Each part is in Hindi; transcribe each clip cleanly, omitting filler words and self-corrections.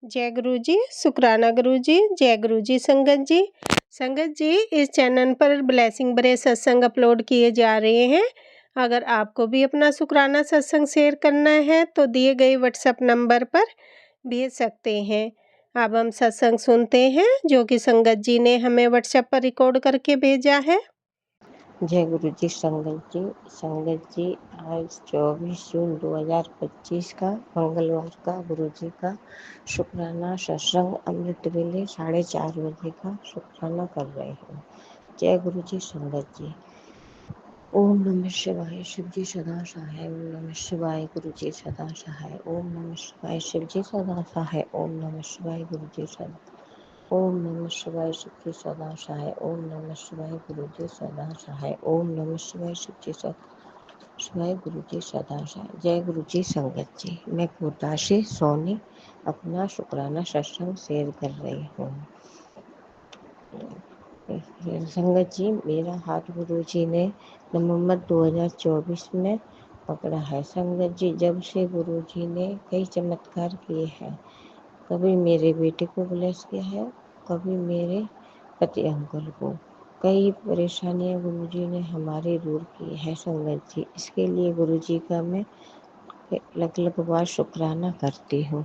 जय गुरु जी, शुक्राना गुरु जी, जय गुरु जी संगत जी। संगत जी, इस चैनल पर ब्लेसिंग भरे सत्संग अपलोड किए जा रहे हैं। अगर आपको भी अपना शुक्राना सत्संग शेयर करना है तो दिए गए व्हाट्सएप नंबर पर भेज सकते हैं। अब हम सत्संग सुनते हैं जो कि संगत जी ने हमें व्हाट्सएप पर रिकॉर्ड करके भेजा है। जय गुरु जी संगत जी आज 24 जून 2025 का मंगलवार का गुरु जी का शुक्राना सत्संग अमृत वेले 4:30 बजे का शुक्राना कर रहे हैं। जय गुरु जी संगत जी। ओम नमः शिवाय शिव जी सदा सहाय। ओम नमः शिवाय गुरु जी सदा सहाय। ओम नमः शिवाय शिव जी सदा सहाय। ओम नमः शिवाय गुरु जी सदा। ओम नमः शिवाय शिव जी सदा सहाय। ओम नमः शिवाय गुरु जी सदा सहाय। ओम नमः शिवाय शिव जी सदा शिवाय गुरु जी सदा सहाय। जय गुरु जी संगत जी। मैं कोटा से सोनी अपना शुक्राना सत्संग शेयर कर रही हूँ। संगत जी, मेरा हाथ गुरु जी ने नवंबर 2024 में पकड़ा है। संगत जी, जब से गुरु जी ने कई चमत्कार किए हैं। कभी मेरे बेटे को ब्लेस किया है, कभी मेरे पति अंकल को। कई परेशानियां गुरु जी ने हमारी दूर की है। संगत जी, इसके लिए गुरु जी का मैं लख बार शुक्राना करती हूँ।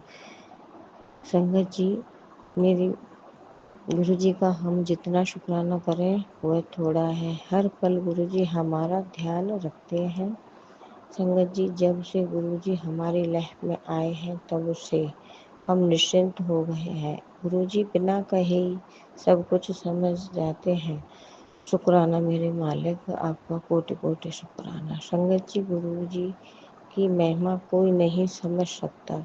संगत जी, मेरी गुरु जी का हम जितना शुक्राना करें वह थोड़ा है। हर पल गुरु जी हमारा ध्यान रखते हैं। संगत जी, जब से गुरु जी हमारी लाइफ में आए हैं तब से हम निश्चिंत हो गए हैं। गुरु जी बिना कहे सब कुछ समझ जाते हैं। शुक्राना मेरे मालिक, आपका कोटि कोटि शुक्राना। संगत जी, गुरु जी की महिमा कोई नहीं समझ सकता।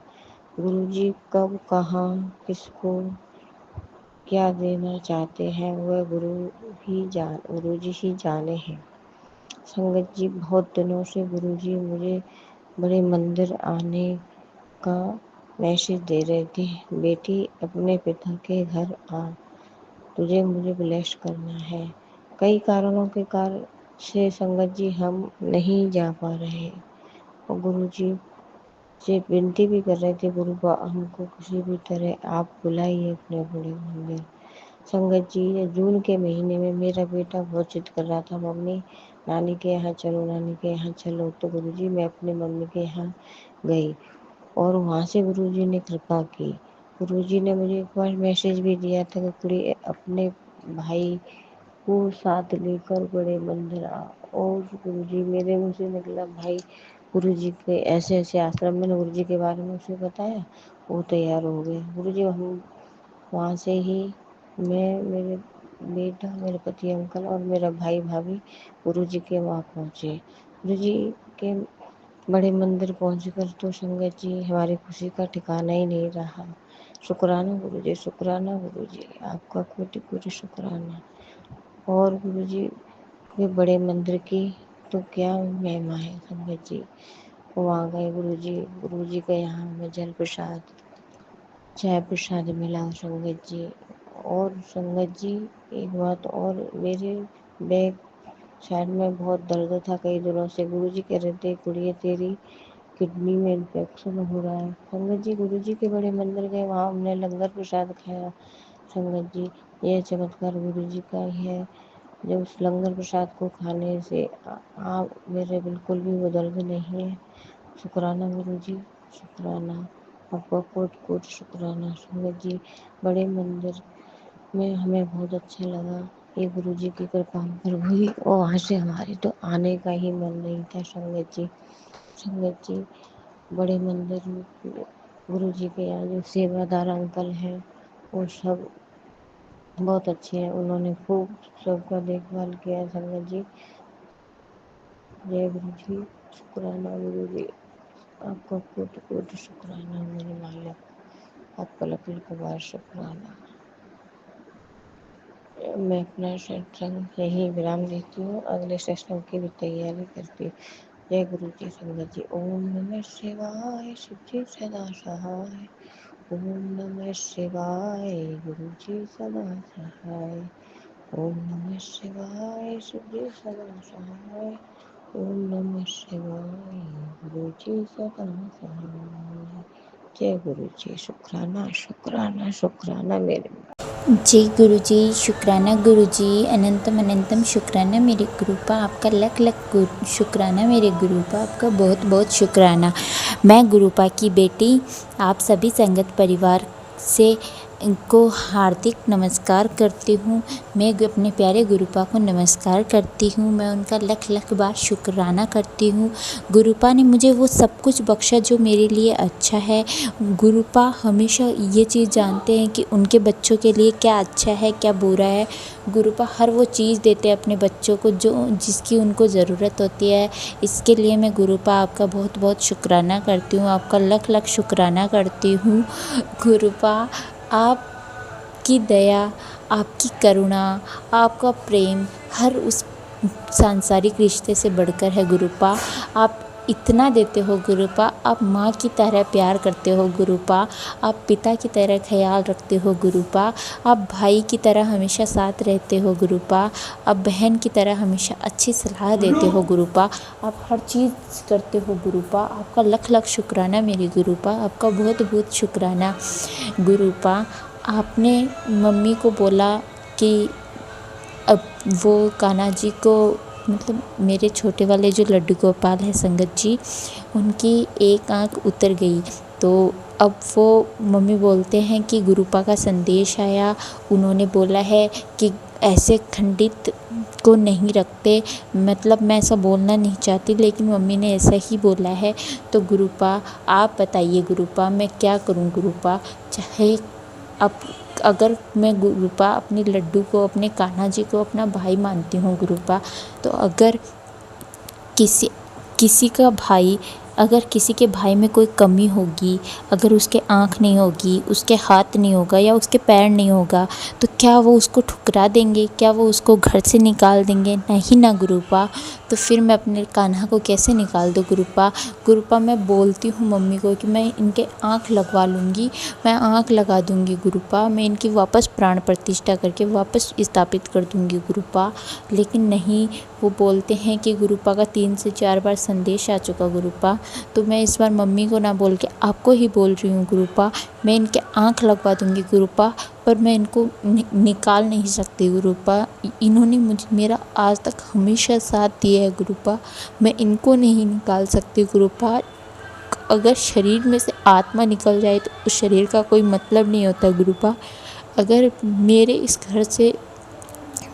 गुरु जी कब कहाँ किसको क्या देना चाहते हैं वह गुरु जी ही जाने हैं। संगत जी, बहुत दिनों से गुरु जी मुझे बड़े मंदिर आने का मैसेज दे रहे थे। बेटी, अपने पिता के घर आ, तुझे मुझे ब्लेस करना है। कई कारणों के कारण से संगत जी हम नहीं जा पा रहे और गुरु जी से विनती भी कर रहे थे, गुरु बा हमको किसी भी तरह आप बुलाइए अपने बड़े मंदिर। संगत जी, जून के महीने में मेरा बेटा बहुत जिद कर रहा था, मम्मी नानी के यहाँ चलो, नानी के यहाँ चलो। तो गुरुजी मैं अपनी मम्मी के यहाँ गई और वहाँ से गुरुजी ने कृपा की। गुरुजी ने मुझे एक बार मैसेज भी दिया था कि कुड़ी अपने भाई को साथ लेकर बड़े मंदिर आ। और गुरुजी मेरे मुँह से निकला भाई गुरुजी के ऐसे ऐसे आश्रम। मैंने गुरुजी के बारे में उसे बताया, वो तैयार हो गए। गुरुजी हम वहाँ से ही मैं, मेरे बेटा, मेरे पति अंकल और मेरा भाई भाभी गुरुजी के वहाँ पहुँचे। गुरुजी के बड़े मंदिर पहुँच कर तो संगत जी हमारी खुशी का ठिकाना ही नहीं रहा। शुक्राना गुरुजी, शुक्राना गुरुजी, आपका कोटि कोटि शुक्राना। और गुरुजी के बड़े मंदिर की तो क्या महिमा है। संगत जी वहाँ गए गुरुजी के यहाँ हमें जल प्रसाद चाय प्रसाद मिला। संगत जी, और संगत जी एक बात और, मेरे बैक साइड में बहुत दर्द था कई दिनों से। गुरुजी कह रहे थे कुड़िए तेरी किडनी में इन्फेक्शन हो रहा है। संगत जी गुरुजी के बड़े मंदिर गए, वहाँ हमने लंगर प्रसाद खाया। संगत जी, यह चमत्कार गुरुजी का ही है। जब उस लंगर प्रसाद को खाने से मेरे बिल्कुल भी वो दर्द नहीं है। शुक्राना गुरुजी, शुक्राना, आपका कोटि कोटि शुक्राना। संगत जी, बड़े मंदिर में हमें बहुत अच्छा लगा। ये गुरु जी की कृपा हम पर हुई और वहाँ से हमारे तो आने का ही मन नहीं था। संगत जी बड़े मंदिर में गुरु जी के यहाँ जो सेवादार अंकल हैं वो सब बहुत अच्छे हैं। उन्होंने खूब सबका देखभाल किया। संगत जी, जय गुरु जी, शुक्राना गुरु जी, आपका कोटि कोटि शुक्राना मेरे मालिक, आपका लख लख बार शुक्राना। मैं अपना सत्संग यही विराम देती हूँ, अगले सत्संग की भी तैयारी करती हूँ। जय गुरु जी संगत जी। ओम नमः शिवाय शिव जी सदा सहाय। ओम नमः शिवाय गुरु जी सदा सहाय। ओम नमः शिवाय शिव जी सदा सहाय। ओम नमः शिवाय गुरु जी सदा सहाय। जय गुरु जी। शुक्राना शुक्राना शुक्राना मेरे। जय गुरु जी। शुक्राना गुरु जी। अनंतम अनंतम शुक्राना मेरे गुरुपा। आपका लख लख शुक्राना मेरे गुरुपा। आपका बहुत बहुत शुक्राना। मैं गुरुपा की बेटी आप सभी संगत परिवार से इनको हार्दिक नमस्कार करती हूँ। मैं अपने प्यारे गुरुपा को नमस्कार करती हूँ। मैं उनका लख लख बार शुक्राना करती हूँ। गुरुपा ने मुझे वो सब कुछ बख्शा जो मेरे लिए अच्छा है। गुरुपा हमेशा ये चीज़ जानते हैं कि उनके बच्चों के लिए क्या अच्छा है क्या बुरा है। गुरुपा हर वो चीज़ देते हैं अपने बच्चों को जो जिसकी उनको ज़रूरत होती है। इसके लिए मैं गुरुपा आपका बहुत बहुत शुक्राना करती हूँ। आपका लख लख शुक्राना करती हूँ। गुरुपा आपकी दया, आपकी करुणा, आपका प्रेम हर उस सांसारिक रिश्ते से बढ़कर है गुरुपा। आप इतना देते हो गुरुपा। आप माँ की तरह प्यार करते हो गुरुपा। आप पिता की तरह ख्याल रखते हो गुरुपा। आप भाई की तरह हमेशा साथ रहते हो गुरुपा। आप बहन की तरह हमेशा अच्छी सलाह देते हो गुरुपा। आप हर चीज़ करते हो गुरुपा। आपका लख लख शुक्राना मेरे गुरुपा। आपका बहुत बहुत शुक्राना गुरुपा। आपने मम्मी को बोला कि अब वो कान्हा जी को मतलब मेरे छोटे वाले जो लड्डू गोपाल है संगत जी, उनकी एक आंख उतर गई। तो अब वो मम्मी बोलते हैं कि गुरुपा का संदेश आया। उन्होंने बोला है कि ऐसे खंडित को नहीं रखते। मतलब मैं ऐसा बोलना नहीं चाहती लेकिन मम्मी ने ऐसा ही बोला है। तो गुरुपा आप बताइए गुरुपा मैं क्या करूं गुरुपा। चाहे अब अगर मैं गुरुपा अपने लड्डू को अपने कान्हा जी को अपना भाई मानती हूँ गुरुपा, तो अगर किसी का भाई अगर किसी के भाई में कोई कमी होगी, अगर उसके आँख नहीं होगी, उसके हाथ नहीं होगा या उसके पैर नहीं होगा, तो क्या वो उसको ठुकरा देंगे? क्या वो उसको घर से निकाल देंगे? नहीं ना गुरुपा। तो फिर मैं अपने कान्हा को कैसे निकाल दूँ गुरुपा। गुरुपा मैं बोलती हूँ मम्मी को कि मैं इनके आँख लगवा लूँगी, मैं आँख लगा दूँगी गुरुपा। मैं इनकी वापस प्राण प्रतिष्ठा करके वापस स्थापित कर दूँगी गुरुपा। लेकिन नहीं, वो बोलते हैं कि गुरुपा का 3 से 4 बार संदेश आ चुका गुरुपा। तो मैं इस बार मम्मी को ना बोल के आपको ही बोल रही हूँ गुरुपा। मैं इनके आँख लगवा दूँगी गुरुपा, पर मैं इनको निकाल नहीं सकती गुरुपा। इन्होंने मेरा आज तक हमेशा साथ दिया है गुरुपा। मैं इनको नहीं निकाल सकती गुरुपा। अगर शरीर में से आत्मा निकल जाए तो उस शरीर का कोई मतलब नहीं होता गुरुपा। अगर मेरे इस घर से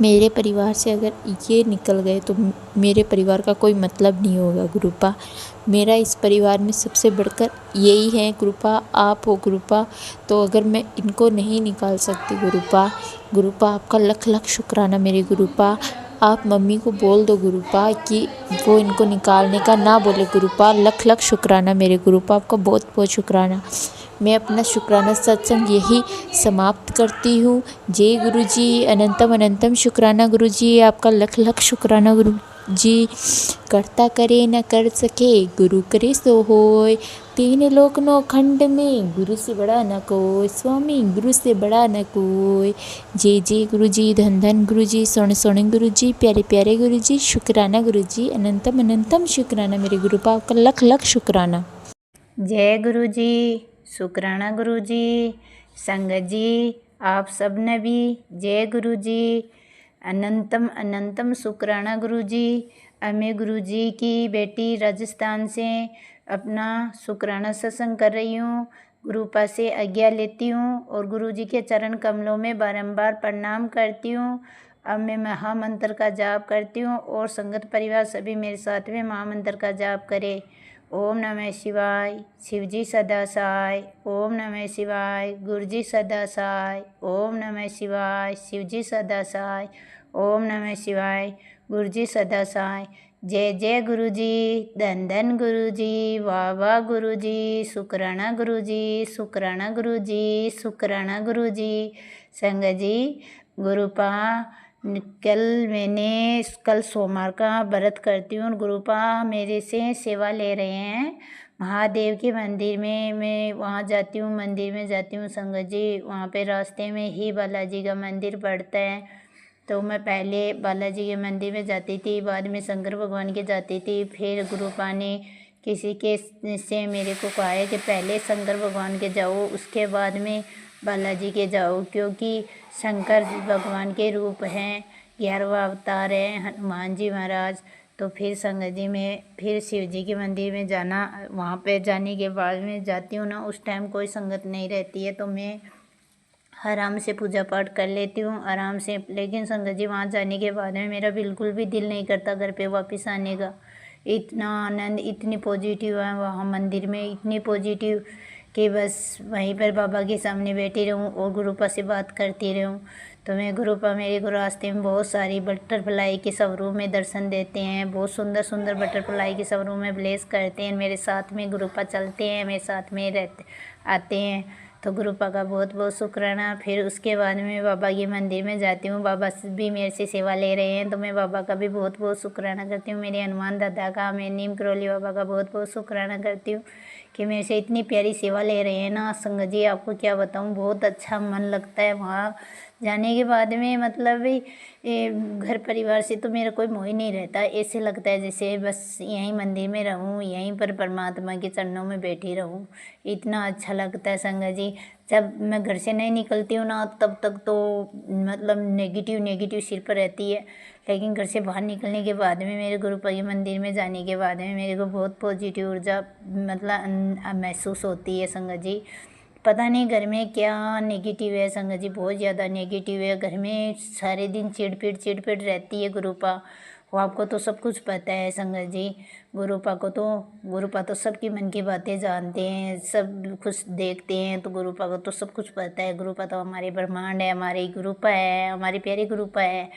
मेरे परिवार से अगर ये निकल गए तो मेरे परिवार का कोई मतलब नहीं होगा गुरुपा। मेरा इस परिवार में सबसे बढ़कर यही है गुरुपा, आप हो गुरुपा। तो अगर मैं इनको नहीं निकाल सकती गुरुपा आपका लख लख शुक्राना मेरे गुरुपा। आप मम्मी को बोल दो गुरुपा कि वो इनको निकालने का ना बोले गुरुपा। लख लख शुक्राना मेरे गुरुपा। आपका बहुत बहुत शुक्राना। मैं अपना शुक्राना सत्संग यही समाप्त करती हूँ। जय गुरु जी। अनंतम अनंतम शुक्राना गुरु जी। आपका लख लख शुक्राना गुरु जी। करता करे न कर सके गुरु करे सो होय। 3 लोक 9 खंड में गुरु से बड़ा न कोई। स्वामी गुरु से बड़ा न कोई। जय जय गुरु जी। धन धन गुरु जी। सोने सोने गुरु जी। प्यारे प्यारे गुरु जी। शुक्राना गुरु जी। अनंतम अनंतम शुक्राना मेरे गुरु पा। आपका लख लख शुक्राना। जय गुरु जी। शुक्राना गुरु जी। संगत जी आप सब ने भी जय गुरु जी। अनंतम अनंतम शुक्राना गुरु जी। मैं गुरु जी की बेटी राजस्थान से अपना शुक्राना सत्संग कर रही हूँ। गुरुपा से आज्ञा लेती हूँ और गुरु जी के चरण कमलों में बारंबार प्रणाम करती हूँ। अब मैं महामंत्र का जाप करती हूँ और संगत परिवार सभी मेरे साथ में महामंत्र का जाप करे। ओम नमः शिवाय। शिवजी सदा सहाय। ओम नमः शिवाय। गुरुजी सदा सहाय। ओम नमः शिवाय। शिवजी सदा सहाय। ओम नमः शिवाय। गुरुजी सदा सहाय। जय जय गुरु जी। धन धन गुरु जी। वाह वाह गुरु जी। शुक्राना गुरु जी। शुक्राना गुरु जी। शुक्राना गुरु जी। संगत जी गुरुपा कल सोमवार का व्रत करती हूँ। गुरुपा मेरे से सेवा ले रहे हैं महादेव के मंदिर में। मैं वहाँ जाती हूँ, मंदिर में जाती हूँ संगत जी। वहाँ पे रास्ते में ही बालाजी का मंदिर पड़ता है। तो मैं पहले बालाजी के मंदिर में जाती थी, बाद में शंकर भगवान के जाती थी। फिर गुरुपा ने किसी के से मेरे को कहा है कि पहले शंकर भगवान के जाओ, उसके बाद में बालाजी के जाओ, क्योंकि शंकर भगवान के रूप हैं, 11वां अवतार है हनुमान जी महाराज। तो फिर संगत जी मैं फिर शिव जी के मंदिर में जाना, वहाँ पे जाने के बाद में जाती हूँ ना, उस टाइम कोई संगत नहीं रहती है, तो मैं आराम से पूजा पाठ कर लेती हूँ आराम से। लेकिन संगत जी वहाँ जाने के बाद में मेरा बिल्कुल भी दिल नहीं करता घर पे वापस आने का। इतना आनंद, इतनी पॉजिटिव है वहाँ मंदिर में, इतनी पॉजिटिव कि बस वहीं पर बाबा के सामने बैठी रहूँ और गुरुपा से बात करती रहूँ। तो मैं गुरुपा मेरे को रास्ते में बहुत सारी बटरफ्लाई के स्वरूप में दर्शन देते हैं, बहुत सुंदर सुंदर बटरफ्लाई के स्वरूप में ब्लेस करते हैं। मेरे साथ में गुरुपा चलते हैं, मेरे साथ में रहते आते हैं, तो गुरुपा का बहुत बहुत शुक्राना। फिर उसके बाद में बाबा के मंदिर में जाती हूँ, बाबा भी मेरे से सेवा ले रहे हैं, तो मैं बाबा का भी बहुत बहुत शुक्राना करती हूँ। मेरे हनुमान दादा का, मैं नीम करौली बाबा का बहुत बहुत शुक्राना करती हूँ कि मेरे से इतनी प्यारी सेवा ले रहे हैं ना। संगत जी आपको क्या बताऊँ, बहुत अच्छा मन लगता है वहाँ जाने के बाद में। मतलब घर परिवार से तो मेरा कोई मोह ही नहीं रहता, ऐसे लगता है जैसे बस यहीं मंदिर में रहूँ, यहीं पर परमात्मा के चरणों में बैठी रहूँ, इतना अच्छा लगता है संगत जी। जब मैं घर से नहीं निकलती हूँ ना, तब तक तो मतलब नेगेटिव सिर पर रहती है, लेकिन घर से बाहर निकलने के बाद में, मेरे गुरुपा के मंदिर में जाने के बाद में मेरे को बहुत पॉजिटिव ऊर्जा मतलब महसूस होती है संगत जी। पता नहीं घर में क्या नेगेटिव है संगत जी, बहुत ज़्यादा नेगेटिव है घर में, सारे दिन चिड़पिड़ रहती है गुरुपा। वो आपको तो सब कुछ पता है संगत जी। गुरुपा तो सबकी मन की बातें जानते हैं, सब कुछ देखते हैं, तो गुरुपा को तो सब कुछ पता है। गुरुपा तो हमारे ब्रह्मांड है, हमारी गुरुपा है, हमारी प्यारी गुरुपा है,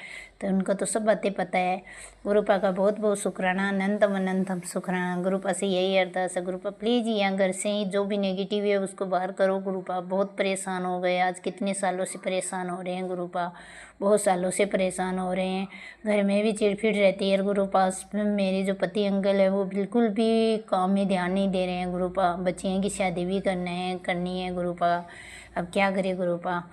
तो उनको तो सब बातें पता है। गुरुपा का बहुत बहुत शुक्राना, अनंतम अनंतम शुक्राना। गुरुपा से यही अरदास है, गुरुपा प्लीज़ यहाँ घर से ही जो भी नेगेटिव है उसको बाहर करो। गुरुपा बहुत परेशान हो गए, आज कितने सालों से परेशान हो रहे हैं गुरुपा, बहुत सालों से परेशान हो रहे हैं। घर में भी चिड़पिड़ रहती है गुरुपा। मेरे जो पति अंकल है वो बिल्कुल भी काम में ध्यान नहीं दे रहे हैं गुरुपा, बच्चियों की शादी भी करनी है गुरुपा, अब क्या करे गुरुपा।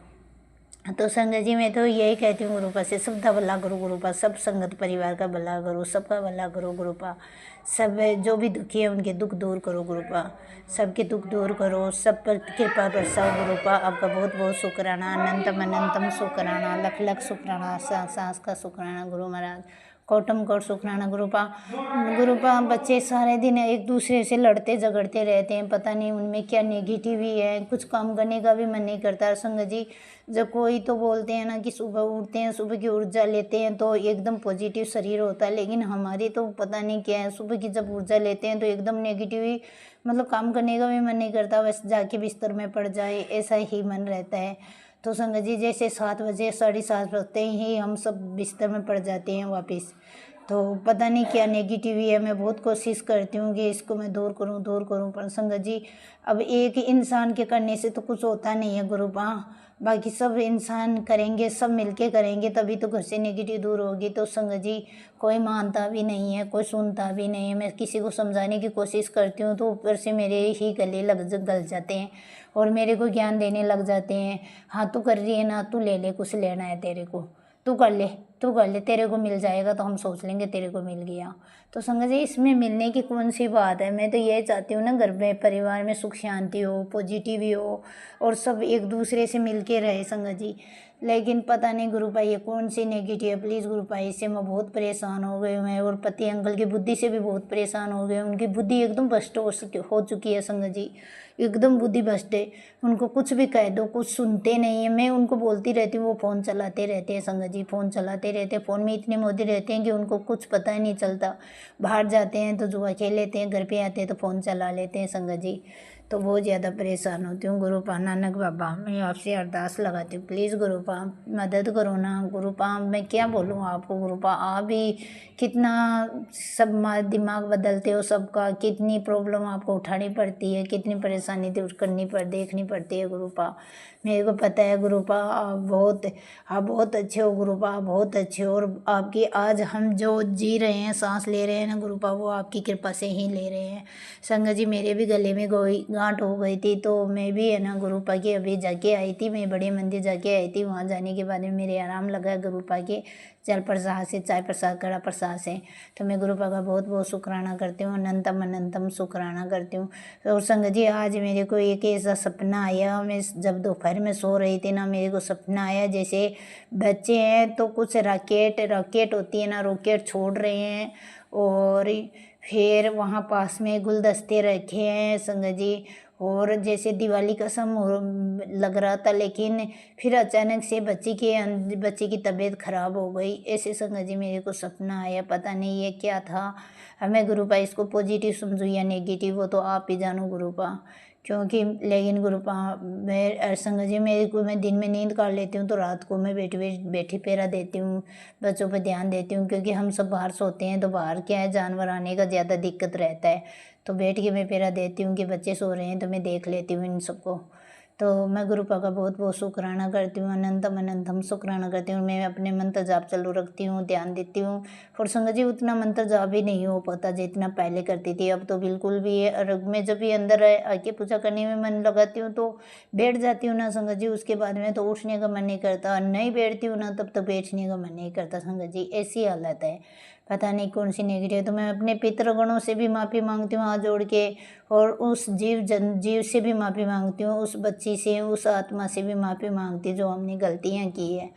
तो संगत जी मैं तो यही कहती हूँ गुरुपा से, सबका भला करो गुरुपा, सब संगत परिवार का भला करो, सबका भला करो गुरुपा। सब जो भी दुखी है उनके दुख दूर करो गुरुपा, सबके दुख दूर करो, सब पर कृपा बरसाओ गुरुपा। आपका बहुत बहुत शुक्राना, अनंतम अनंतम शुक्राना, लख लख शुक्राना, सांस का शुक्राना गुरु महाराज, कोटम कोट शुक्राना गुरुपा। बच्चे सारे दिन एक दूसरे से लड़ते झगड़ते रहते हैं, पता नहीं उनमें क्या नेगेटिव ही है, कुछ काम करने का भी मन नहीं करता संगत जी। जब कोई तो बोलते हैं ना कि सुबह उठते हैं, सुबह की ऊर्जा लेते हैं तो एकदम पॉजिटिव शरीर होता है, लेकिन हमारी तो पता नहीं क्या है, सुबह की जब ऊर्जा लेते हैं तो एकदम नेगेटिव ही, मतलब काम करने का भी मन नहीं करता, बस जाके बिस्तर में पड़ जाए ऐसा ही मन रहता है। तो संगत जी जैसे 7 बजे 7:30 बजते ही हम सब बिस्तर में पड़ जाते हैं वापस, तो पता नहीं क्या नेगेटिव है। मैं बहुत कोशिश करती हूँ कि इसको मैं दूर करूँ, पर संगत जी अब एक इंसान के करने से तो कुछ होता नहीं है गुरुपा, बाकी सब इंसान करेंगे, सब मिलके करेंगे तभी तो घर से नेगेटिव दूर होगी। तो संगत जी कोई मानता भी नहीं है, कोई सुनता भी नहीं है, मैं किसी को समझाने की कोशिश करती हूँ तो ऊपर से मेरे ही गले गल जाते हैं और मेरे को ज्ञान देने लग जाते हैं। हाँ तू कर रही है ना, तू ले ले, कुछ लेना है तेरे को, तू कर ले, तेरे को मिल जाएगा, तो हम सोच लेंगे तेरे को मिल गया। तो संगत जी इसमें मिलने की कौन सी बात है, मैं तो ये चाहती हूँ ना घर में परिवार में सुख शांति हो, पॉजिटिव हो और सब एक दूसरे से मिल के रहे संगत जी। लेकिन पता नहीं गुरुपा ये कौन सी नेगेटिव है, प्लीज़ गुरुपा, इससे मैं बहुत परेशान हो गई हूँ और पति अंकल की बुद्धि से भी बहुत परेशान हो गए। उनकी बुद्धि एकदम भ्रष्ट हो चुकी है संगत जी, एकदम बुद्धि भ्रष्ट है। उनको कुछ भी कह दो कुछ सुनते नहीं है, मैं उनको बोलती रहती हूँ, वो फ़ोन चलाते रहते हैं संगत जी, फ़ोन चलाते रहते हैं, फ़ोन में इतने मोदी रहते हैं कि उनको कुछ पता ही नहीं चलता। बाहर जाते हैं तो जुआ खेल लेते हैं, घर पे आते हैं तो फ़ोन चला लेते हैं संगत जी। तो बहुत ज़्यादा परेशान होती हूँ गुरुपा। नानक बाबा मैं आपसे अरदास लगाती हूँ, प्लीज़ गुरुपा मदद करो ना गुरुपा। मैं क्या बोलूँ आपको गुरुपा, आप भी कितना सब दिमाग बदलते हो सबका, कितनी प्रॉब्लम आपको उठानी पड़ती है, कितनी परेशानी दूर देखनी पड़ती है गुरुपा। मेरे को पता है गुरुपा, आप बहुत अच्छे हो गुरुपा, बहुत अच्छे हो। और आपकी आज हम जो जी रहे हैं, सांस ले रहे हैं ना गुरुपा, वो आपकी कृपा से ही ले रहे हैं संगत जी। मेरे भी गले में गांठ हो गई थी, तो मैं भी है ना गुरुपा की अभी जाके आई थी, मैं बड़े मंदिर जाके आई थी। वहाँ जाने के बाद में मेरे आराम लगा गुरुपा के जल प्रसाद से, चाय प्रसाद, कड़ा प्रसाद से। तो मैं गुरुपा का बहुत बहुत शुक्राना करती हूँ, अनंतम अनंतम शुक्राना करती हूँ। और संगत जी, आज मेरे को एक ऐसा सपना आया, मैं जब दोपहर में सो रही थी ना, मेरे को सपना आया जैसे बच्चे हैं तो कुछ रॉकेट होती है ना, रॉकेट छोड़ रहे हैं, और फिर वहाँ पास में गुलदस्ते रखे हैं संगत जी, और जैसे दिवाली का लग रहा था, लेकिन फिर अचानक से बच्चे की तबीयत खराब हो गई। ऐसे संगत जी मेरे को सपना आया, पता नहीं ये क्या था। अब मैं गुरुपा इसको पॉजिटिव समझूँ या नेगेटिव, वो तो आप ही जानो गुरुपा, क्योंकि लेकिन गुरुपा मैं संगत जी मैं दिन में नींद कर लेती हूँ, तो रात को मैं बैठी पेरा देती हूँ, बच्चों पर ध्यान देती हूँ, क्योंकि हम सब बाहर सोते हैं, तो बाहर क्या है, जानवर आने का ज़्यादा दिक्कत रहता है। तो बैठ के मैं पेरा देती हूँ कि बच्चे सो रहे हैं, तो मैं देख लेती हूँ इन सबको। तो मैं गुरुपा का बहुत बहुत शुक्राना करती हूँ, अनंतम अनंतम शुक्राना करती हूँ। मैं अपने मंत्र जाप चालू रखती हूँ, ध्यान देती हूँ। और संगत जी, उतना मंत्र जाप भी नहीं हो पाता जितना पहले करती थी, अब तो बिल्कुल भी है। और मैं जब भी अंदर आके पूजा करने में मन लगाती हूँ तो बैठ जाती हूँ ना संगत जी, उसके बाद में तो उठने का मन नहीं करता, नहीं बैठती हूँ ना तब तक बैठने का मन नहीं करता संगत जी, ऐसी हालत है, पता नहीं कौन सी नेगेटिव। तो मैं अपने पितृगणों से भी माफ़ी मांगती हूँ हाथ जोड़ के, और उस जीव से भी माफ़ी मांगती हूँ, उस बच्ची से, उस आत्मा से भी माफ़ी मांगती हूँ जो हमने गलतियाँ की है।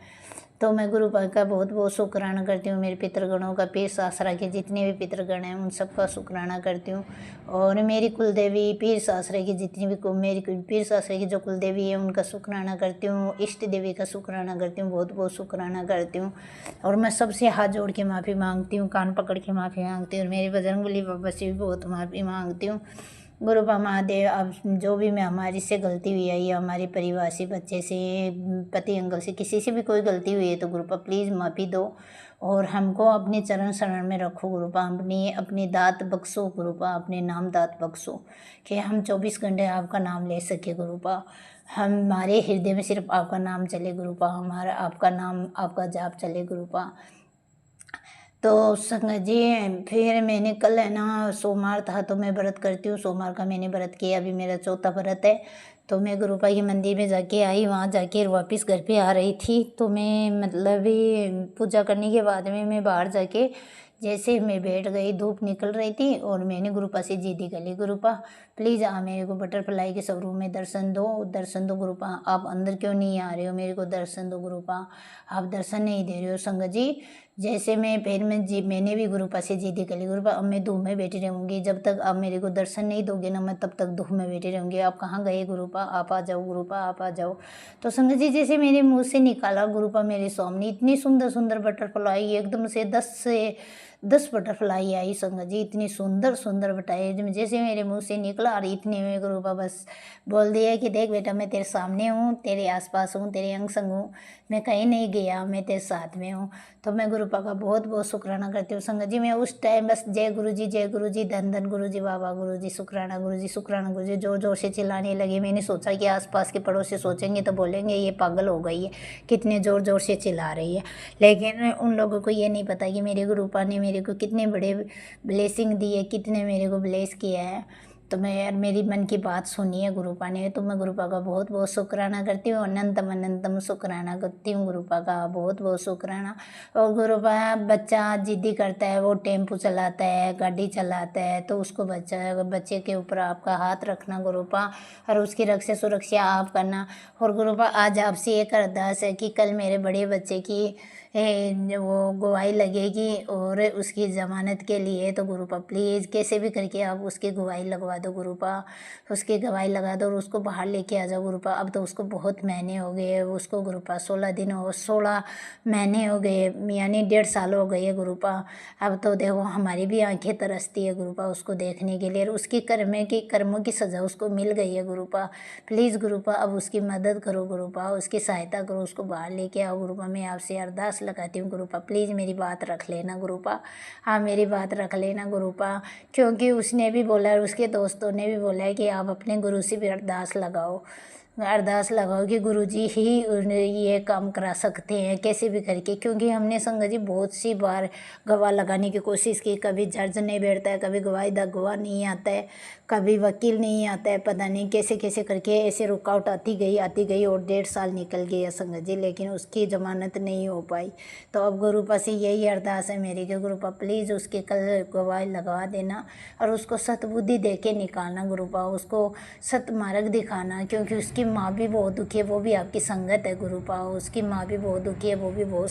तो मैं गुरुपा का बहुत बहुत शुक्राना करती हूँ, मेरे पितृगणों का, पीर सासरा के जितने भी पितृगण हैं उन सबका शुक्राना करती हूँ। और मेरी कुलदेवी पीर सासरे की जितनी भी मेरी पीर सासरे की जो कुलदेवी है उनका शुक्राना करती हूँ, इष्ट देवी का शुक्राना करती हूँ, बहुत बहुत शुक्राना करती हूँ। और मैं सबसे हाथ जोड़ के माफ़ी मांगती हूँ, कान पकड़ के माफ़ी मांगती हूँ, और मेरे बजरंगबली बाबा से भी बहुत माफ़ी मांगती हूँ। गुरुपा महादेव, अब जो भी मैं हमारी से गलती हुई है, या हमारे परिवार से, बच्चे से, पति अंकल से, किसी से भी कोई गलती हुई है तो गुरुपा प्लीज़ माफ़ी दो, और हमको अपने चरण शरण में रखो गुरुपा, अपनी दात बख्शो गुरुपा, अपने नाम दात बख्शो, कि हम 24 घंटे आपका नाम ले सके गुरुपा। हमारे हृदय में सिर्फ आपका नाम चले गुरुपा, हमारा आपका नाम, आपका जाप चले गुरुपा। तो संगत जी, फिर मैंने कल है ना, सोमवार था तो मैं व्रत करती हूँ, सोमवार का मैंने व्रत किया, अभी मेरा चौथा व्रत है। तो मैं गुरुपा के मंदिर में जाके आई, वहाँ जाके वापस घर पे आ रही थी, तो मैं मतलब पूजा करने के बाद में मैं बाहर जाके जैसे मैं बैठ गई, धूप निकल रही थी, और मैंने गुरुपा से जिद्दी कर ली, गुरुपा प्लीज़ मेरे को बटरफ्लाई के शोरूम में दर्शन दो गुरुपा, आप अंदर क्यों नहीं आ रहे हो, मेरे को दर्शन दो गुरुपा, आप दर्शन नहीं दे रहे हो। संगत जी, जैसे मैंने भी गुरुपा से जिद्दी कर ली, गुरुपा अब मैं धूप में बैठी रहूँगी, जब तक आप मेरे को दर्शन नहीं दोगे ना, मैं तब तक धूप में बैठी रहूँगी, आप कहाँ गए गुरुपा, आप आ जाओ गुरुपा, आप आ जाओ। तो संगत जी, जैसे मेरे मुँह से निकाला गुरुपा मेरे सामने इतनी सुंदर सुंदर बटरफ्लाई, एकदम से 10 बटरफ्लाई आई संगत जी, इतनी सुंदर सुंदर बटाई, जैसे मेरे मुंह से निकला, और इतने में गुरुपा बस बोल दिया कि देख बेटा, मैं तेरे सामने हूँ, तेरे आसपास हूँ, तेरे अंग संग हूँ, मैं कहीं नहीं गया, मैं तेरे साथ में हूँ। तो मैं गुरुपा का बहुत बहुत शुक्राना करती हूँ संगत जी। मैं उस टाइम बस जय गुरु जी, धन धन गुरु जी, बाबा गुरु जी, शुक्राना गुरु जी, शुक्राना गुरु जी, जोर जोर से चिल्लाने लगी। मैंने सोचा कि आसपास के पड़ोसी सोचेंगे तो बोलेंगे ये पागल हो गई है, कितने ज़ोर ज़ोर से चिल्ला रही है, लेकिन उन लोगों को ये नहीं पता कि मेरे गुरुपा ने मेरे को कितने बड़े ब्लेसिंग दी है, कितने मेरे को ब्लेस किया है। तो मैं यार, मेरी मन की बात सुनी है गुरुपा ने, तो मैं गुरुपा का बहुत बहुत शुक्राना करती हूँ, अनंतम अनंतम शुक्राना करती हूँ गुरुपा का, बहुत बहुत शुक्राना। और गुरुपा, बच्चा जिद्दी करता है, वो टेम्पो चलाता है, गाड़ी चलाता है, तो उसको बच्चे के ऊपर आपका हाथ रखना गुरुपा, और उसकी रक्षा सुरक्षा आप करना। और गुरुपा, आज आपसे एक अरदास है कि कल मेरे बड़े बच्चे की वो गवाही लगेगी, और उसकी ज़मानत के लिए, तो गुरुपा प्लीज़ कैसे भी करके आप उसकी गवाही लगवा दो गुरुपा, उसकी गवाही लगा दो, और उसको बाहर लेके आ जाओ गुरुपा। अब तो उसको बहुत महीने हो गए उसको गुरुपा, 16 महीने हो गए, यानी 1.5 साल हो गए गुरुपा। अब तो देखो हमारी भी आंखें तरसती है गुरुपा उसको देखने के लिए, और उसकी कर्मों की सज़ा उसको मिल गई है गुरुपा। प्लीज़ गुरुपा, अब उसकी मदद करो गुरुपा, उसकी सहायता करो, उसको बाहर लेके आओ गुरुपा। मैं आपसे अरदास लगाती हूँ गुरुपा, प्लीज़ मेरी बात रख लेना गुरुपा, हाँ मेरी बात रख लेना गुरुपा, क्योंकि उसने भी बोला, और उसके दोस्तों ने भी बोला है कि आप अपने गुरु से भी अरदास लगाओ। अरदास लगाओ कि गुरुजी ही ये काम करा सकते हैं कैसे भी करके, क्योंकि हमने संगत जी बहुत सी बार गवाह लगाने की कोशिश की, कभी जज नहीं बैठता है, कभी गवाह नहीं आता है, कभी वकील नहीं आता है, पता नहीं कैसे कैसे करके ऐसे रुकावट आती गई और 1.5 साल निकल गया संगत जी, लेकिन उसकी जमानत नहीं हो पाई। तो अब गुरुपा से यही अरदास है मेरी कि गुरुपा प्लीज़ उसके कल गवाह लगवा देना और उसको सतबुद्धि दे के निकालना गुरुपा, उसको सतमार्ग दिखाना, क्योंकि उसकी माँ भी बहुत दुखी है, वो भी आपकी संगत है गुरुपा, उसकी माँ भी बहुत दुखी है, वो भी बहुत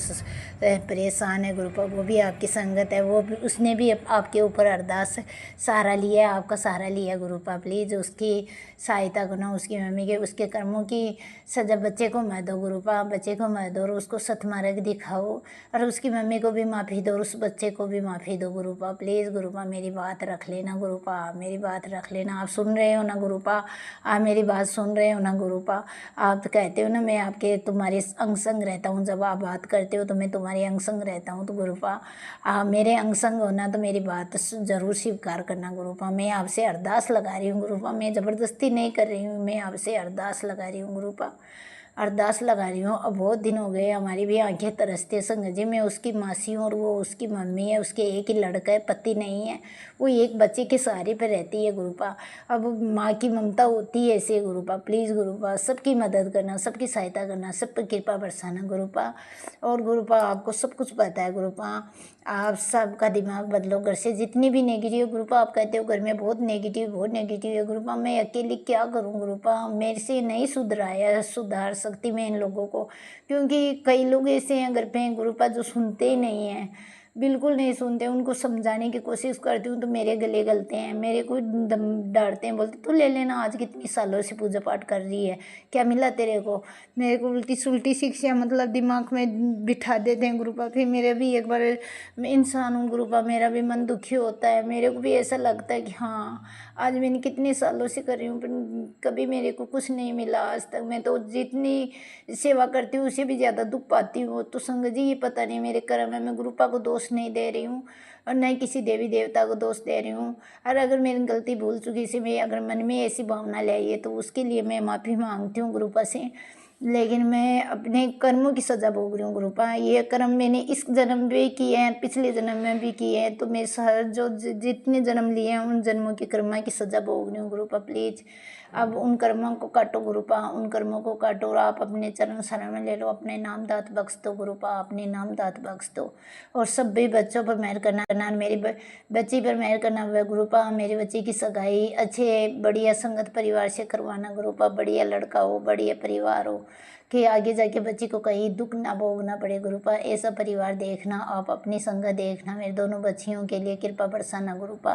परेशान है गुरुपा, वो भी आपकी संगत है, वो भी उसने भी आपके ऊपर अरदास सहारा लिया है, आपका सहारा लिया गुरुपा। प्लीज़ उसकी सहायता करना, उसकी मम्मी के उसके कर्मों की सजा बच्चे को मत दो गुरुपा, बच्चे को मत दो और उसको सतमार्ग दिखाओ और उसकी मम्मी को भी माफ़ी दो और उस बच्चे को भी माफ़ी दो गुरुपा। प्लीज़ गुरुपा मेरी बात रख लेना गुरुपा, मेरी बात रख लेना। आप सुन रहे हो ना गुरुपा, आप मेरी बात सुन रहे हो ना गुरुपा। आप कहते हो ना मैं आपके तुम्हारे अंग संग रहता हूँ, जब आप बात करते हो तो मैं तुम्हारे अंग संग रहता हूँ, तो गुरुपा आप मेरे अंग संग होना तो मेरी बात ज़रूर स्वीकार करना गुरुपा। मैं आपसे अरदास लगा रही हूँ गुरुपा, मैं ज़बरदस्ती नहीं कर रही हूँ, मैं आपसे अरदास लगा रही हूँ गुरुपा, अरदास लगा रही हूँ। अब बहुत दिन हो गए, हमारी भी आंखें तरसती है संगत जी। मैं उसकी मासी हूँ और वो उसकी मम्मी है, उसके एक ही लड़का है, पति नहीं है, वो एक बच्चे के सहारे पे रहती है गुरुपा। अब माँ की ममता होती है ऐसे गुरुपा। प्लीज़ गुरुपा सबकी मदद करना, सबकी सहायता करना, सब पर कृपा बरसाना गुरुपा। और गुरुपा आपको सब कुछ पता है गुरुपा, आप सबका दिमाग बदलो। घर से जितनी भी नेगेटिव गुरुपा, आप कहते हो घर में बहुत नेगेटिव है गुरुपा, मैं अकेली क्या करूं गुरुपा, मेरे से नहीं सुधार सकती मैं इन लोगों को, क्योंकि कई लोग ऐसे हैं घर पे गुरुपा जो सुनते ही नहीं हैं, बिल्कुल नहीं सुनते। उनको समझाने की कोशिश करती हूँ तो मेरे गले गलते हैं, मेरे को डांटते हैं, बोलते तू ले लेना, आज कितनी सालों से पूजा पाठ कर रही है, क्या मिला तेरे को। मेरे को उल्टी सुल्टी शिक्षा मतलब दिमाग में बिठा देते हैं गुरुपा। फिर मेरे भी एक बार, मैं इंसान हूँ गुरुपा, मेरा भी मन दुखी होता है, मेरे को भी ऐसा लगता है कि हाँ आज मैंने कितने सालों से कर रही हूँ पर कभी मेरे को कुछ नहीं मिला आज तक। मैं तो जितनी सेवा करती हूँ उससे भी ज़्यादा दुख पाती हूँ। तो संगत जी ये पता नहीं मेरे कर्म है, मैं गुरुपा को दोष नहीं दे रही हूँ और न ही किसी देवी देवता को दोष दे रही हूँ। और अगर मेरी गलती भूल चुकी से मैं अगर मन में ऐसी भावना लाई है तो उसके लिए मैं माफ़ी मांगती हूँ गुरुपा से, लेकिन मैं अपने कर्मों की सज़ा भोग रही हूँ गुरुपा। ये कर्म मैंने इस जन्म में भी किए हैं, पिछले जन्म में भी किए हैं, तो मैं जो जितने जन्म लिए हैं उन जन्मों की कर्मा की सज़ा भोग रही हूँ गुरुपा। प्लीज़ अब उन कर्मों को काटो गुरुपा, उन कर्मों को काटो और आप अपने चरण शरण में ले लो, अपने नाम दात बख्श दो गुरुपा, अपने नाम दात बख्श दो और सभी बच्चों पर मेहर करना, मेरी बच्ची पर मेहर करना हुआ गुरुपा। मेरे बच्चे की सगाई अच्छे बढ़िया संगत परिवार से करवाना गुरुपा, बढ़िया लड़का हो, बढ़िया परिवार हो कि आगे जाके बच्ची को कहीं दुख ना भोगना पड़े गुरुपा, ऐसा परिवार देखना। आप अपनी संगत देखना, मेरे दोनों बच्चियों के लिए कृपा बरसाना गुरुपा।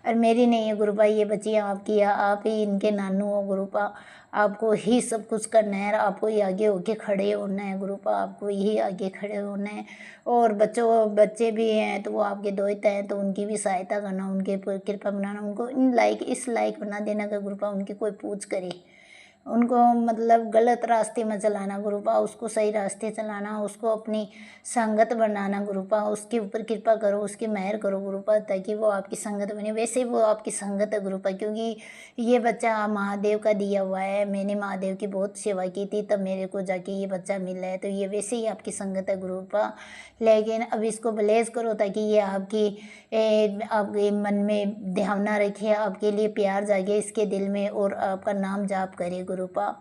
और मेरी नहीं है गुरुपा ये बच्चियाँ आपकी है, आप ही इनके नानू हो गुरुपा, आपको ही सब कुछ करना है, आपको ही आगे होके खड़े होना है गुरुपा, आपको ही आगे खड़े होना है। और बच्चे भी हैं तो वो आपके दोस्त हैं तो उनकी भी सहायता करना, उनके ऊपर कृपा बनाना, उनको इस लायक बना देना कि गुरुपा उनकी कोई पूछ करे, उनको मतलब गलत रास्ते में चलाना गुरुपा, उसको सही रास्ते चलाना, उसको अपनी संगत बनाना गुरुपा, उसके ऊपर कृपा करो, उसकी मेहर करो गुरुपा, ताकि वो आपकी संगत बने। वैसे वो आपकी संगत है गुरुपा, क्योंकि ये बच्चा महादेव का दिया हुआ है, मैंने महादेव की बहुत सेवा की थी तब मेरे को जाके ये बच्चा मिला है, तो ये वैसे ही आपकी संगत है गुरुपा। लेकिन अब इसको ब्लेस करो ताकि ये आपके मन में ध्यान रखे, आपके लिए प्यार जागे इसके दिल में और आपका नाम जाप करे गुरुपा।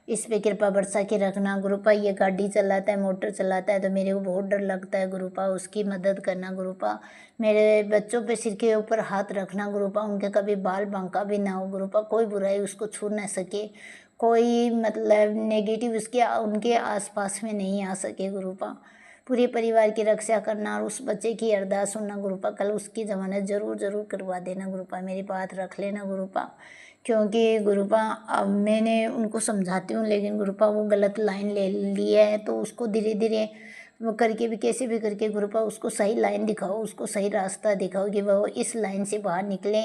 इस पे कृपा बरसा के रखना गुरुपा। ये गाड़ी चलाता है, मोटर चलाता है तो मेरे को बहुत डर लगता है गुरुपा, उसकी मदद करना गुरुपा। मेरे बच्चों पे सिर के ऊपर हाथ रखना गुरुपा, उनके कभी बाल बांका भी ना हो गुरुपा, कोई बुराई उसको छू ना सके, कोई मतलब नेगेटिव उनके आसपास में नहीं आ सके गुरुपा। पूरे परिवार की रक्षा करना और उस बच्चे की अरदास सुनना गुरुपा, कल उसकी जमानत जरूर करवा देना गुरुपा, मेरी बात रख लेना गुरुपा। क्योंकि गुरुपा अब मैंने उनको समझाती हूँ लेकिन गुरुपा वो गलत लाइन ले लिया है तो उसको धीरे धीरे वो करके भी कैसे भी करके गुरुपा उसको सही लाइन दिखाओ, उसको सही रास्ता दिखाओ कि वो इस लाइन से बाहर निकले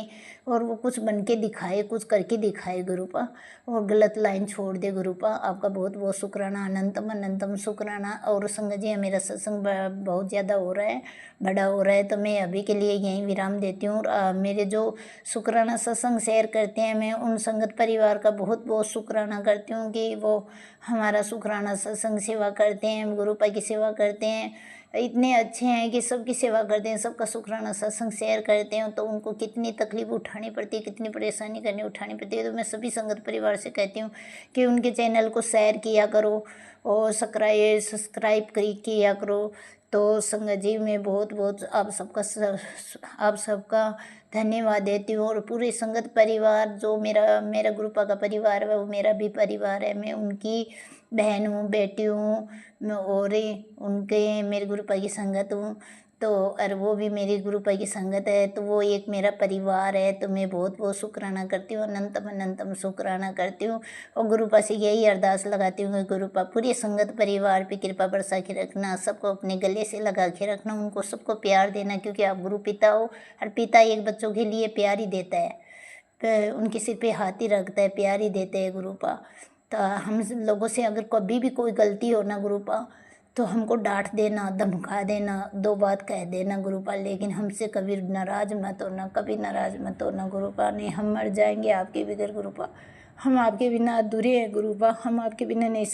और वो कुछ बन के दिखाए, कुछ करके दिखाए गुरुपा, और गलत लाइन छोड़ दे गुरुपा। आपका बहुत बहुत शुक्राना, अनंतम अनंतम शुक्राना। और संगत जी मेरा सत्संग बहुत ज़्यादा हो रहा है, बड़ा हो रहा है, तो मैं अभी के लिए यहीं विराम देती हूँ। और मेरे जो शुक्राना सत्संग शेयर करते हैं, मैं उन संगत परिवार का बहुत बहुत शुक्राना करती हूँ कि वो हमारा शुक्राना सत्संग सेवा करते हैं, गुरुपा की सेवा करते हैं, इतने अच्छे हैं कि सबकी सेवा करते हैं, सबका शुक्राना सत्संग शेयर करते हैं। तो उनको कितनी तकलीफ उठानी पड़ती है, कितनी परेशानी उठानी पड़ती है, तो मैं सभी संगत परिवार से कहती हूँ कि उनके चैनल को शेयर किया करो और सब्सक्राइब किया करो। तो संगत जी मैं बहुत बहुत आप सबका धन्यवाद देती हूँ। और पूरे संगत परिवार जो मेरा गुरुपा का परिवार है, वो मेरा भी परिवार है। मैं उनकी बहन हूँ, बेटी हूँ, और उनके मेरे गुरुपा की संगत हूँ। तो और वो भी मेरी गुरुपा की संगत है, तो वो एक मेरा परिवार है। तो मैं बहुत बहुत शुक्राना करती हूँ, अनंतम अनंतम शुक्राना करती हूँ। और गुरुपा से यही अरदास लगाती हूँ कि गुरुपा पूरी संगत परिवार पे कृपा बरसा के रखना, सबको अपने गले से लगा के रखना, उनको सबको प्यार देना, क्योंकि आप गुरु पिता हो, और पिता एक बच्चों के लिए प्यार ही देता है, तो उनके सिर पे हाथ ही रखता है, प्यार ही देते हैं गुरुपा। तो हम लोगों से अगर कभी भी कोई गलती हो ना गुरुपा, तो हमको डांट देना, धमका देना, दो बात कह देना गुरुपा, लेकिन हमसे कभी नाराज मत होना, कभी नाराज मत होना गुरुपा। नहीं, हम मर जाएंगे आपके बगैर गुरुपा, हम आपके बिना अधूरे हैं गुरुपा, हम आपके बिना नहीं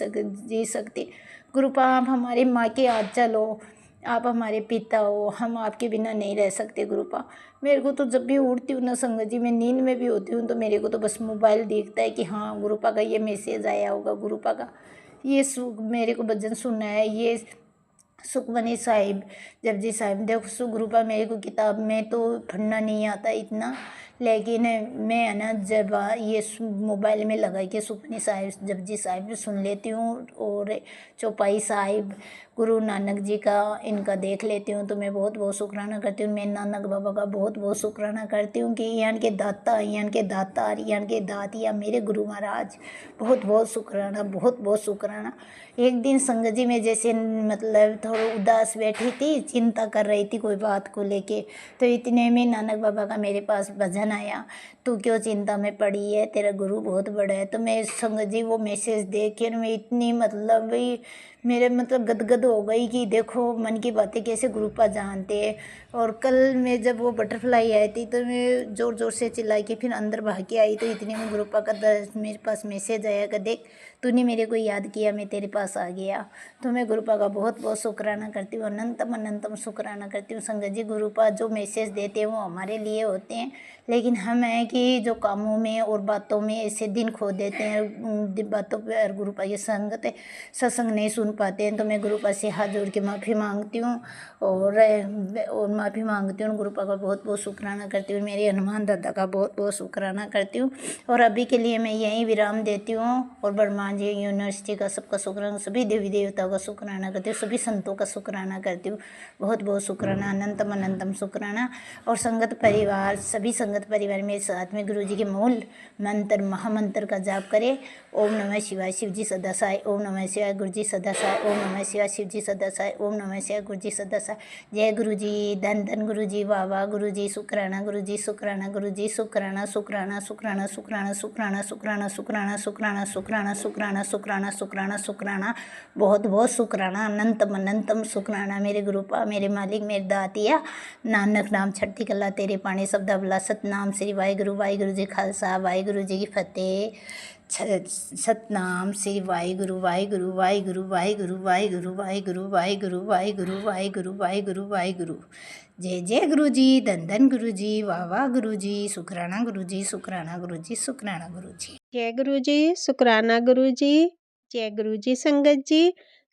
जी सकते गुरुपा। आप हमारी माँ के आंचल हो, आप हमारे पिता हो, हम आपके बिना नहीं रह सकते गुरुपा। मेरे को तो जब भी उठती हूँ ना संगत जी, मैं नींद में भी होती हूँ, तो मेरे को तो बस मोबाइल दिखता है कि हाँ गुरुपा का ये मैसेज आया होगा, गुरुपा का ये मेरे को भजन सुनना है, ये सुखमनी साहिब, जपजी साहिब। देखो गुरुपा मेरे को किताब में तो पढ़ना नहीं आता इतना, लेकिन मैं है ना जब ये मोबाइल में लगा के सुखमनी साहिब, जपजी साहिब सुन लेती हूँ, और चौपाई साहिब गुरु नानक जी का इनका देख लेती हूँ। तो मैं बहुत बहुत शुक्राना करती हूँ, मैं नानक बाबा का बहुत बहुत शुक्राना करती हूँ कि यहाँ के दाता, यहाँ के दातार, यहाँ के दातिया मेरे गुरु महाराज, बहुत बहुत शुक्राना, बहुत बहुत शुक्राना। एक दिन संगत जी में जैसे मतलब थोड़ा उदास बैठी थी, चिंता कर रही थी कोई बात को लेके, तो इतने में नानक बाबा का मेरे पास भजन आया, तू क्यों चिंता में पड़ी है, तेरा गुरु बहुत बड़ा है। तो मैं संगत जी वो मैसेज देख के मैं इतनी मतलब भाई मेरे मतलब गदगद हो गई कि देखो मन की बातें कैसे गुरुपा जानते हैं। और कल मैं जब वो बटरफ्लाई आई थी, तो मैं ज़ोर ज़ोर से चिल्लाई के फिर अंदर भाग के आई, तो इतने में गुरुपा का मेरे पास मैसेज आया कि देख तूने मेरे को याद किया, मैं तेरे पास आ गया। तो मैं गुरुपा का बहुत बहुत शुक्राना करती हूँ, अनंतम अनंतम शुक्राना करती हूँ। संगत जी गुरुपा जो मैसेज देते हैं वो हमारे लिए होते हैं, लेकिन हम हैं कि जो कामों में और बातों में ऐसे दिन खो देते हैं, उन बातों पर गुरुपा की संगत सत्संग नहीं सुन पाते हैं। तो मैं गुरुपा से हाथ जोड़ के माफ़ी मांगती हूँ, और माफ़ी मांगती हूँ, गुरुपा का बहुत बहुत शुक्राना करती हूँ, मेरे हनुमान दादा का बहुत बहुत शुक्राना करती हूँ। और अभी के लिए मैं यहीं विराम देती हूँ, और ब्रह्मांड जी यूनिवर्सिटी का सबका शुक्राना, सभी देवी देवताओं का शुक्राना करती हूँ, सभी संतों का शुक्राना करती हूँ, बहुत बहुत शुक्राना, अनंतम अनंतम शुक्राना। और संगत परिवार, सभी संगत परिवार मेरे साथ में गुरु जी के मूल मंत्र महामंत्र का जाप करें। ओम नमः शिवाय, शिव जी सदा साय, ओम नमः शिवाय, गुरु जी सदा साय, ओम नमः शिवाय, शिव जी सदा साय, ओम नमः शिवाय, गुरु जी सदा साय। जय गुरु जी, धन धन गुरु जी, वाह वाह गुरु जी, शुक्राना गुरु जी, शुक्राना गुरु जी, शुक्राना शुक्राना शुक्राना शुक्राना शुक्राना शुक्राना शुक्राना शुक्राना शुक्राना शुक्राना शुक्राना शुक्राना शुक्राना, बहुत बहुत शुक्राना, अनंतम अनंतम शुक्राना मेरे गुरुपा, मेरे मालिक, मेरे दातिया। नानक नाम छठी कला तेरे पानी शब्द अबला, सतनाम श्री वाहिगुरु जी खालसा, वाहिगुरु जी की फतेह। सतनाम श्री वाहिगुरु वाहिगुरु वाहिगुरु वाहिगुरु वाहिगुरु वाहिगुरु वाहिगुरु वाहिगुरु वाहिगुरु वाहिगुरु वाहिगुरु। जय जय गुरु जी, धन धन गुरु जी, वाह वाह गुरु जी, शुक्राना गुरु जी, शुक्राना गुरु जी, शुक्राना गुरु जी। जय गुरु जी, शुक्राना गुरु जी, जय गुरु जी।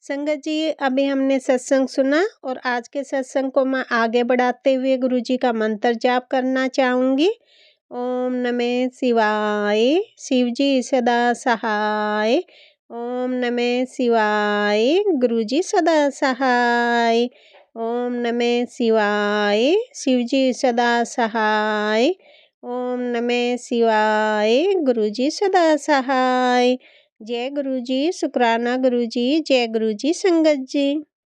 संगत जी अभी हमने सत्संग सुना, और आज के सत्संग को मैं आगे बढ़ाते हुए गुरु जी का मंत्र जाप करना चाहूँगी। ओम नमः शिवाय, शिव जी सदा सहाय। ओम नमः शिवाय, गुरु जी सदा सहाय। ओम नमः शिवाय, शिव जी सदा सहाय। ओम नमः शिवाय, गुरु जी सदा सहाय। जय गुरु जी, शुक्राना गुरु जी, जय गुरु जी संगत जी।